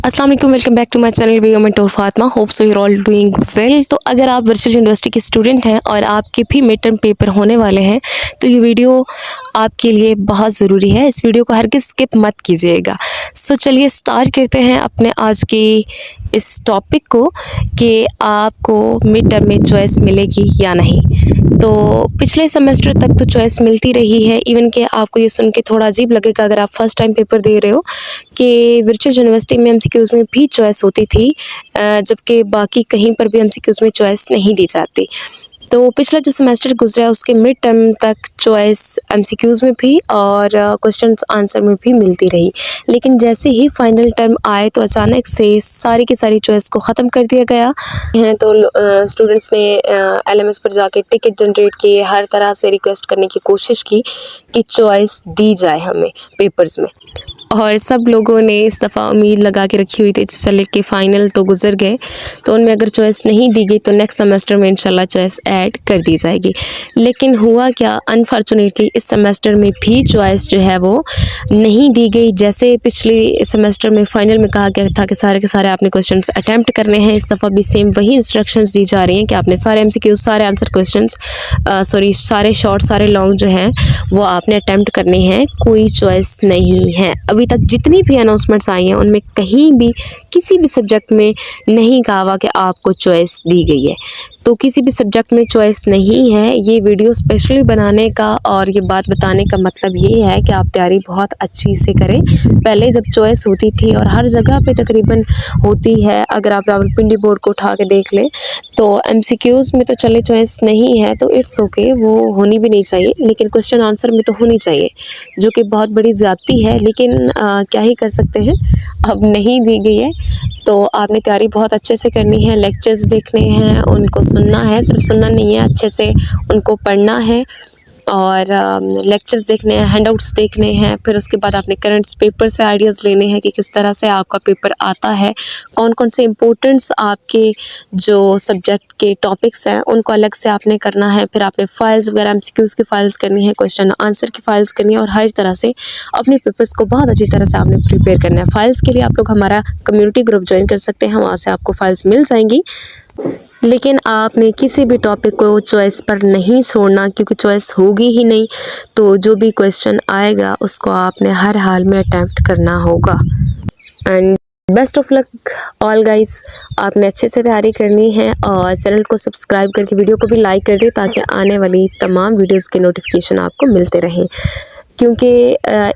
अस्सलाम वालेकुम, welcome back to my channel V mentor Fatima. Hope so you all doing well. तो अगर आप वर्चुअल यूनिवर्सिटी के स्टूडेंट हैं और आपके भी मिड टर्म पेपर होने वाले हैं तो ये वीडियो आपके लिए बहुत ज़रूरी है। इस वीडियो को हरगिज़ स्किप मत कीजिएगा। सो चलिए स्टार्ट करते हैं अपने आज की इस टॉपिक को कि आपको मिड टर्म में चॉइस मिलेगी या नहीं। तो पिछले सेमेस्टर तक तो चॉइस मिलती रही है। इवन कि आपको ये सुन के थोड़ा अजीब लगेगा अगर आप फर्स्ट टाइम पेपर दे रहे हो कि वर्चुअल यूनिवर्सिटी में एमसीक्यूज़ में भी चॉइस होती थी, जबकि बाकी कहीं पर भी एमसीक्यूज़ में चॉइस नहीं दी जाती। तो पिछला जो सेमेस्टर गुजरा उसके मिड टर्म तक चॉइस एमसीक्यूज़ में भी और क्वेश्चंस आंसर में भी मिलती रही। लेकिन जैसे ही फाइनल टर्म आए तो अचानक से सारी की सारी चॉइस को ख़त्म कर दिया गया है। तो स्टूडेंट्स ने एलएमएस पर जाके टिकट जनरेट किए, हर तरह से रिक्वेस्ट करने की कोशिश की कि चॉइस दी जाए हमें पेपर्स में। और सब लोगों ने इस दफ़ा उम्मीद लगा के रखी हुई थी चले कि फ़ाइनल तो गुजर गए, तो उनमें अगर चॉइस नहीं दी गई तो नेक्स्ट सेमेस्टर में इंशाल्लाह चॉइस ऐड कर दी जाएगी। लेकिन हुआ क्या, अनफॉर्चुनेटली इस सेमेस्टर में भी चॉइस जो है वो नहीं दी गई। जैसे पिछले सेमेस्टर में फ़ाइनल में कहा गया था कि सारे के सारे आपने क्वेश्चंस अटैम्प्ट करने हैं, इस दफ़ा भी सेम वही इंस्ट्रक्शंस दी जा रही हैं कि आपने सारे एमसीक्यू, सारे आंसर क्वेश्चंस सारे शॉर्ट, सारे लॉन्ग जो हैं वो आपने अटैम्प्ट करने हैं। कोई चॉइस नहीं है। अभी तक जितनी भी अनाउंसमेंट्स आई हैं उनमें कहीं भी किसी भी सब्जेक्ट में नहीं कहा हुआ कि आपको चॉइस दी गई है। तो किसी भी सब्जेक्ट में चॉइस नहीं है। ये वीडियो स्पेशली बनाने का और ये बात बताने का मतलब ये है कि आप तैयारी बहुत अच्छी से करें। पहले जब चॉइस होती थी और हर जगह पे तकरीबन होती है, अगर आप रावलपिंडी बोर्ड को उठा के देख लें तो एमसीक्यूज़ में तो चले चॉइस नहीं है तो इट्स ओके, वो होनी भी नहीं चाहिए, लेकिन क्वेश्चन आंसर में तो होनी चाहिए, जो कि बहुत बड़ी ज़्यादती है। लेकिन क्या ही कर सकते हैं, अब नहीं दी गई है तो आपने तैयारी बहुत अच्छे से करनी है। लेक्चर्स देखने हैं, उनको सुनना है, सिर्फ सुनना नहीं है, अच्छे से उनको पढ़ना है और लेक्चर्स देखने हैं, हैंडआउट्स देखने हैं। फिर उसके बाद आपने करंट्स पेपर से आइडियाज़ लेने हैं कि किस तरह से आपका पेपर आता है, कौन कौन से इम्पोर्टेंट्स आपके जो सब्जेक्ट के टॉपिक्स हैं उनको अलग से आपने करना है। फिर आपने फाइल्स वगैरह एमसीक्यूज़ की फ़ाइल्स करनी है, क्वेश्चन आंसर की फ़ाइल्स करनी है और हर तरह से अपने पेपर्स को बहुत अच्छी तरह से आपने प्रिपेयर करना है। फ़ाइल्स के लिए आप लोग हमारा कम्युनिटी ग्रुप ज्वाइन कर सकते हैं, वहाँ से आपको फ़ाइल्स मिल जाएंगी। लेकिन आपने किसी भी टॉपिक को चॉइस पर नहीं छोड़ना, क्योंकि चॉइस होगी ही नहीं। तो जो भी क्वेश्चन आएगा उसको आपने हर हाल में अटैम्प्ट करना होगा। And best of luck all guys. आपने अच्छे से तैयारी करनी है और चैनल को सब्सक्राइब करके वीडियो को भी लाइक कर दें ताकि आने वाली तमाम वीडियोस के नोटिफिकेशन आपको मिलते रहें। क्योंकि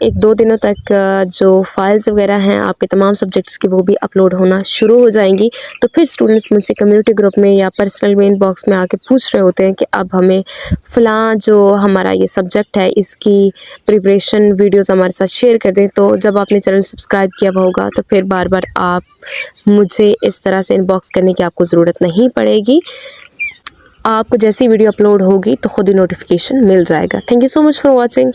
एक दो दिनों तक जो फाइल्स वगैरह हैं आपके तमाम सब्जेक्ट्स की वो भी अपलोड होना शुरू हो जाएंगी। तो फिर स्टूडेंट्स मुझसे कम्युनिटी ग्रुप में या पर्सनल में इनबॉक्स में आके पूछ रहे होते हैं कि अब हमें फ़लाँ जो हमारा ये सब्जेक्ट है इसकी प्रिपरेशन वीडियोस हमारे साथ शेयर कर दें। तो जब आपने चैनल सब्सक्राइब किया हुआ होगा तो फिर बार बार आप मुझे इस तरह से इनबॉक्स करने की आपको ज़रूरत नहीं पड़ेगी। आपको जैसी वीडियो अपलोड होगी तो खुद ही नोटिफिकेशन मिल जाएगा। Thank you so much for watching.